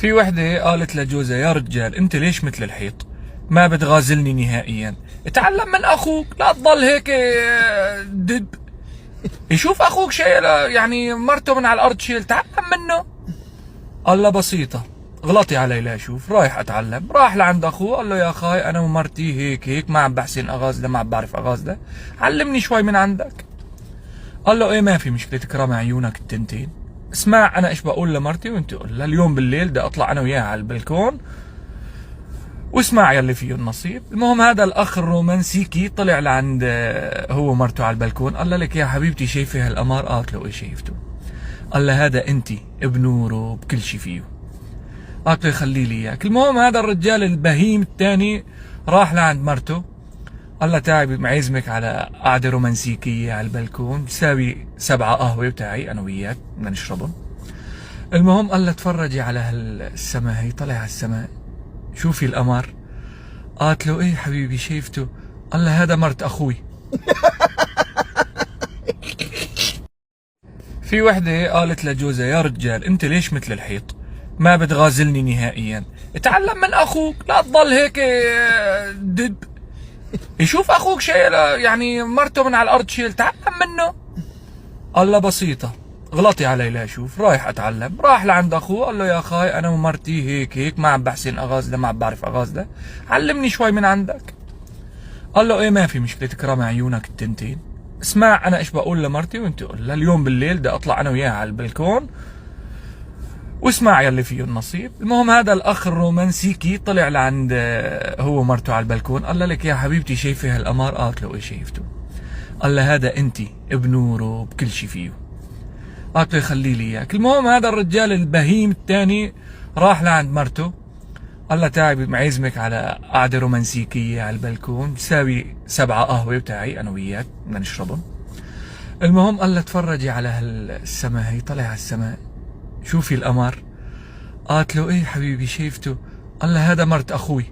في وحدة قالت لجوزها: يا رجال انت ليش مثل الحيط؟ ما بتغازلني نهائيا. اتعلم من اخوك، لا تضل هيك دب. يشوف اخوك شيء يعني مرته من على الارض شيل، تعلم منه. قال لها: بسيطة، غلطي علي لا اشوف، رايح اتعلم. راح لعند اخوه قال له: يا خاي انا ومرتي هيك هيك، ما عم بحسن اغازله، ما عم بعرف اغازله، علمني شوي من عندك. قال له: ايه ما في مشكلة، تكرم عيونك التنتين. اسمع انا ايش بقول لمرتي وانت قول لها. اليوم بالليل بدي اطلع انا وياها على البلكون واسمع يلي فيه النصيب. المهم هذا الاخ الرومانسيكي طلع لعند هو ومرته على البلكون. قال لها: لك يا حبيبتي شايفه هالقمر؟ قالت له: ايه شايفته؟ قال لها: هذا انت بنوره بكل شيء فيه. قالت له: يخلي لي اياك. المهم هذا الرجال البهيم الثاني راح لعند مرته قال لها: تعي معزمك على قعده رومانسيكيه على البلكون، بساوي 7 قهوه بتاعي انا وياك بدنا نشربهم. المهم قال لها: تفرجي على هالسماء هي. طلع على السماء: شوفي القمر؟ قالت له: ايه حبيبي شايفته؟ قال لها: هذا مرت اخوي. في وحدة قالت لجوزها: يا رجال انت ليش مثل الحيط؟ ما بتغازلني نهائيا. اتعلم من اخوك، لا تضل هيك دب. يشوف اخوك شيء يعني مرته من على الارض شيل، تعلم منه. قال لها: بسيطة، غلطي علي لا اشوف، رايح اتعلم. راح لعند اخوه قال له: يا خاي انا ومرتي هيك هيك، ما عم بحسن اغازله، ما عم بعرف اغازله، علمني شوي من عندك. قال له: ايه ما في مشكلة، تكرم عيونك التنتين. اسمع انا ايش بقول لمرتي وانت قول لها. اليوم بالليل بدي اطلع انا وياها على البلكون واسمع يلي فيه النصيب. المهم هذا الاخ الرومانسيكي طلع لعند هو ومرته على البلكون. قال لها: لك يا حبيبتي شايفه هالقمر؟ قالت له: ايه شايفته؟ قال لها: هذا انت بنوره بكل شيء فيه. قالت له: يخلي لي اياك. المهم هذا الرجال البهيم الثاني راح لعند مرته قال لها: تعي معزمك على قعده رومانسيكيه على البلكون، بساوي 7 قهوه بتاعي انا وياك بدنا نشربهم. المهم قال لها: تفرجي على هالسماء هي. طلع على السماء: شوفي القمر؟ قالت له: ايه حبيبي شايفته؟ قال لها: هذا مرت اخوي.